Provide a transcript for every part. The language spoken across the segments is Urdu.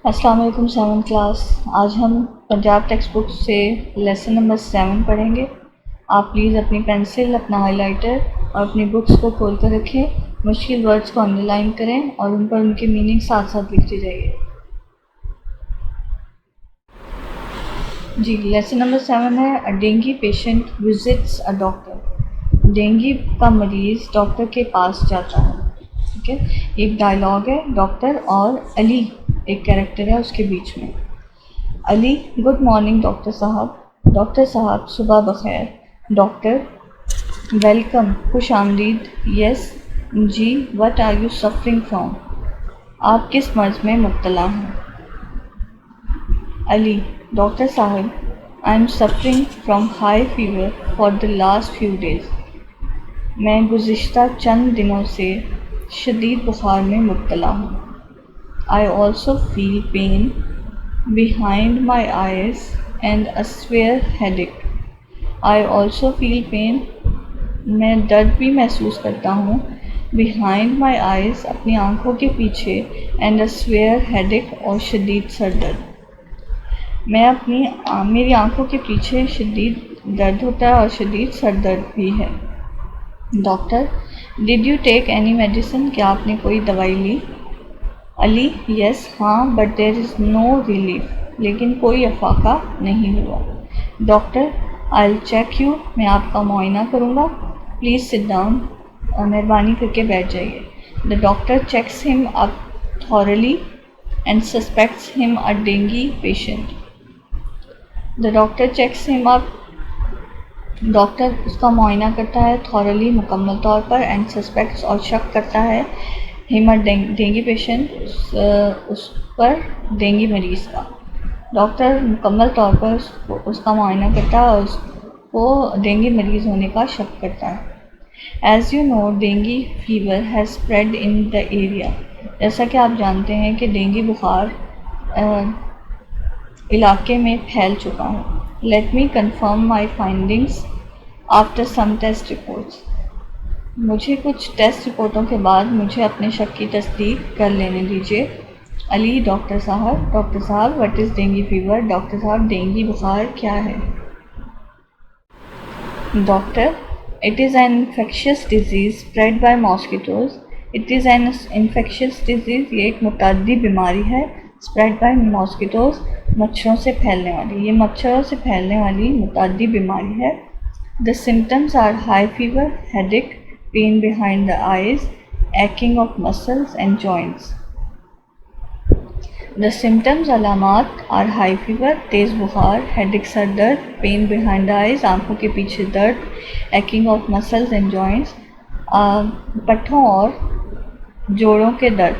السلام علیکم 7 کلاس. آج ہم پنجاب ٹیکسٹ بک سے لیسن نمبر 7 پڑھیں گے. آپ پلیز اپنی پینسل، اپنا ہائی لائٹر اور اپنی بکس کو کھول کر رکھیں. مشکل ورڈز کو انڈر لائن کریں اور ان پر ان کی میننگ ساتھ ساتھ لکھتے جائیے. جی، لیسن نمبر 7 ہے اے ڈینگی پیشنٹ وزٹس اے ڈاکٹر. ڈینگی کا مریض ڈاکٹر کے پاس جاتا ہے. ٹھیک ہے، ایک ڈائلاگ ہے ڈاکٹر اور علی ایک کیریکٹر ہے اس کے بیچ میں. علی: گڈ مارننگ ڈاکٹر صاحب. ڈاکٹر صاحب: صبح بخیر. ڈاکٹر: ویلکم، خوش آمدید. یس جی، what are you suffering from? آپ کس مرض میں مبتلا ہیں؟ علی: ڈاکٹر صاحب، I am suffering from high fever for the last few days. میں گزشتہ چند دنوں سے شدید بخار میں مبتلا ہوں. I also feel pain behind my eyes and a severe headache. I also feel pain. میں درد بھی محسوس کرتا ہوں. Behind my eyes اپنی آنکھوں کے پیچھے and a severe headache اور شدید سر درد. میری آنکھوں کے پیچھے شدید درد ہوتا ہے اور شدید سر درد بھی ہے. Doctor: Did you take any medicine؟ کیا آپ نے کوئی دوائی لی؟ علی: یس ہاں، but there is know relief. لیکن کوئی افاقہ نہیں ہوا. Doctor: I will check you. میں آپ کا معائنہ کروں گا. Please sit down. مہربانی کر کے بیٹھ جائیے. دا doctor checks him up thoroughly and suspects him a dengue patient. The doctor checks him up. Doctor اس کا معائنہ کرتا ہے تھورلی مکمل طور پر، اینڈ سسپیکٹس اور شک کرتا ہے، ہیمر ڈینگی پیشنٹ اس پر ڈینگی مریض کا. ڈاکٹر مکمل طور پر اس کا معائنہ کرتا ہے اور اس کو ڈینگی مریض ہونے کا شک کرتا ہے. As you know dengue fever has spread in the area. جیسا کہ آپ جانتے ہیں کہ ڈینگی بخار علاقے میں پھیل چکا ہے. Let me confirm my findings after some test reports. مجھے کچھ ٹیسٹ رپورٹوں کے بعد مجھے اپنے شک کی تصدیق کر لینے دیجیے. علی: ڈاکٹر صاحب what is dengue fever? Doctor صاحب: ڈینگی بخار کیا ہے؟ Doctor: it is an infectious disease spread by mosquitoes. It is an infectious disease, یہ ایک متعدی بیماری ہے. اسپریڈ بائی ماسکیٹوز، مچھروں سے پھیلنے والی، یہ مچھروں سے پھیلنے والی متعدی بیماری ہے. The symptoms are high fever, headache, pain behind the eyes, aching of muscles and joints. The symptoms علامات are high fever تیز بخار، headache سر درد، pain behind the eyes آنکھوں کے پیچھے درد، aching of muscles and joints پٹھوں اور جوڑوں کے درد.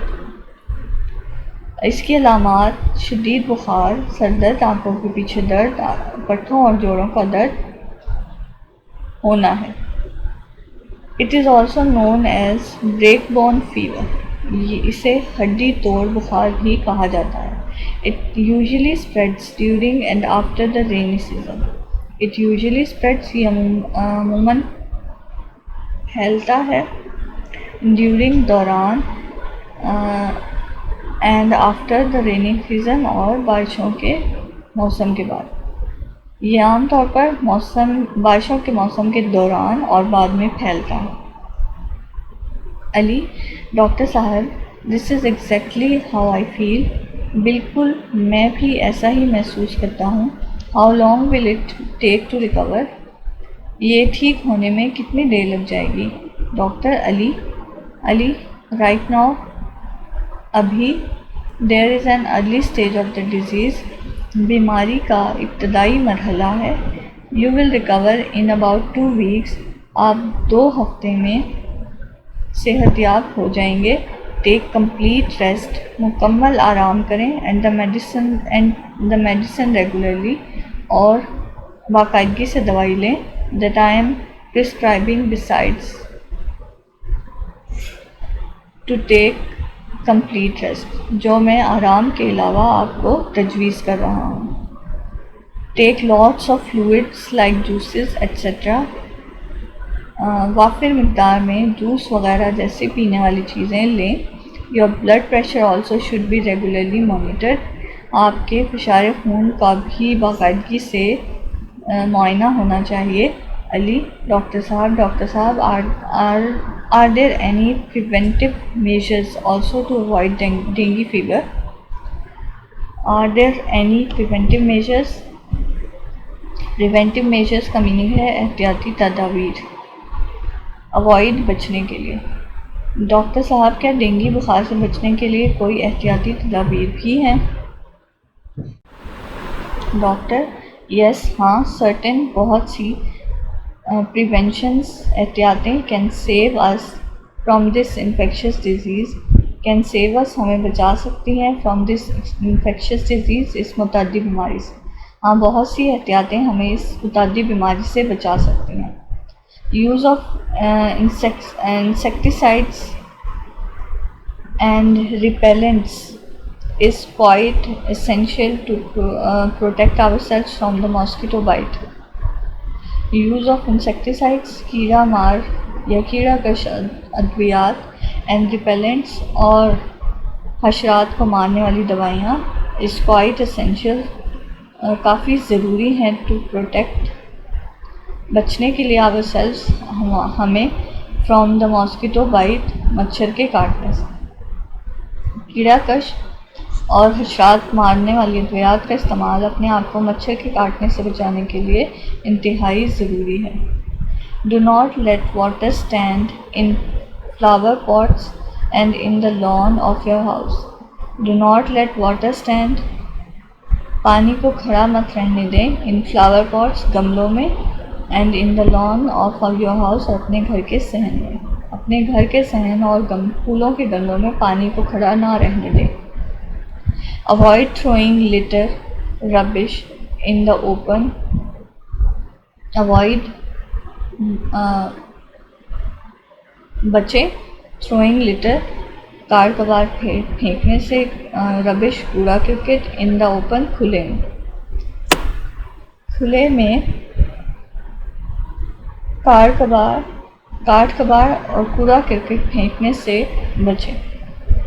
اس کی علامات شدید بخار، سر درد، آنکھوں کے پیچھے درد، پٹھوں اور جوڑوں کا درد ہونا ہے. It is also known as break bone fever. اسے ہڈی توڑ بخار بھی کہا جاتا ہے. It usually spreads during and after the rainy season. It usually spreads یہ عموماً پھیلتا ہے during دوران and after the rainy season اور بارشوں کے موسم کے بعد. یہ عام طور پر بارشوں کے موسم کے دوران اور بعد میں پھیلتا ہے. علی: ڈاکٹر صاحب دس از ایگزیکٹلی ہاؤ آئی فیل. بالکل میں بھی ایسا ہی محسوس کرتا ہوں. How long will it take to recover? یہ ٹھیک ہونے میں کتنی دیر لگ جائے گی؟ ڈاکٹر: علی: رائٹ ناؤ، ابھی. There is an early stage of the disease. بیماری کا ابتدائی مرحلہ ہے. You will recover in about 2 weeks. آپ 2 ہفتے میں صحت یاب ہو جائیں گے. Take complete rest. مکمل آرام کریں. And the medicine regularly. اور باقاعدگی سے دوائی لیں. That I am prescribing besides to take complete rest. جو میں آرام کے علاوہ آپ کو تجویز کر رہا ہوں. Take lots of fluids like juices etcetera. وافر مقدار میں جوس وغیرہ جیسے پینے والی چیزیں لیں. Your blood pressure also should be regularly monitored. آپ کے فشار خون کا بھی باقاعدگی سے معائنہ ہونا چاہیے۔ علی: ڈاکٹر صاحب are there any preventive measures also to avoid dengue fever? Are there any preventive measures? preventive measures کا میننگ ہے احتیاطی تدابیر، اوائڈ بچنے کے لیے۔ ڈاکٹر صاحب کیا ڈینگی بخار سے بچنے کے لیے کوئی احتیاطی تدابیر بھی ہیں؟ ڈاکٹر: یس ہاں، سرٹن بہت سی پریونشنز احتیاطیں can save us from this infectious disease, can save us ہمیں بچا سکتی ہیں، فرام دس انفیکشس ڈیزیز اس متعدی بیماری سے۔ ہاں، بہت سی احتیاطیں ہمیں اس متعدی بیماری سے بچا سکتی ہیں۔ Use of insecticides and repellents is quite essential to protect ourselves from the mosquito bite. Use of insecticides کیڑا مار یا کیڑا کش ادویات and repellents اور حشرات کو مارنے والی دوائیاں is quite essential کافی ضروری ہیں to protect بچنے کے لیے ourselves ہمیں from the mosquito bite مچھر کے کاٹنے سے۔ کیڑا کش اور حشرات مارنے والی ادویات کا استعمال اپنے آپ کو مچھر کے کاٹنے سے بچانے کے لیے انتہائی ضروری ہے۔ Do not let water stand in flower pots and in the lawn of your house. Do not let water stand پانی کو کھڑا مت رہنے دیں in flower pots گملوں میں and in the lawn of your house اور اپنے گھر کے صحن میں، اپنے گھر کے صحن اور پھولوں کے گملوں میں پانی کو کھڑا نہ رہنے دیں۔ Avoid throwing litter, rubbish in the open. Avoid بچیں throwing litter کار کباڑ پھینکنے سے، ربش کوڑا کرکٹ in the open کھلے میں کاٹ کباڑ اور کوڑا کرکٹ پھینکنے سے بچیں۔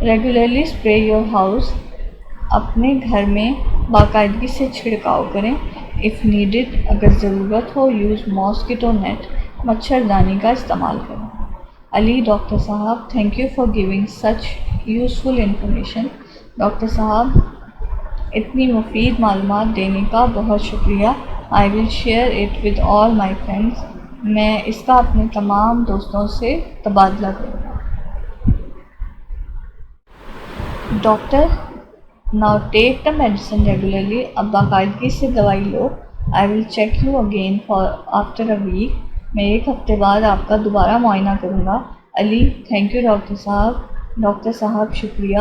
ریگولرلی اسپرے یور ہاؤس اپنے گھر میں باقاعدگی سے چھڑکاؤ کریں۔ اف نیڈڈ اگر ضرورت ہو یوز ماسکیٹو نیٹ مچھردانی کا استعمال کریں۔ علی: ڈاکٹر صاحب thank you for giving such useful information. Doctor صاحب اتنی مفید معلومات دینے کا بہت شکریہ۔ I will share it with all my friends, میں اس کا اپنے تمام دوستوں سے تبادلہ کروں گا۔ Doctor: now take the medicine regularly, اب باقاعدگی سے دوائی لو۔ I will check you again after a week, میں ایک ہفتے بعد آپ کا دوبارہ معائنہ کروں گا۔ علی: تھینک یو ڈاکٹر صاحب۔ ڈاکٹر صاحب شکریہ۔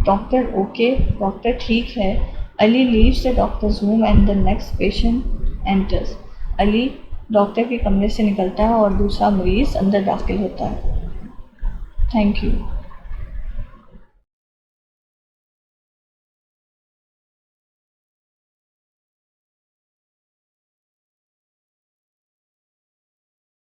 ڈاکٹر: اوکے ڈاکٹر ٹھیک ہے۔ Ali leaves the doctor's room and the next patient enters. Ali doctor کے کمرے سے نکلتا ہے اور دوسرا مریض اندر داخل ہوتا ہے۔ Thank you.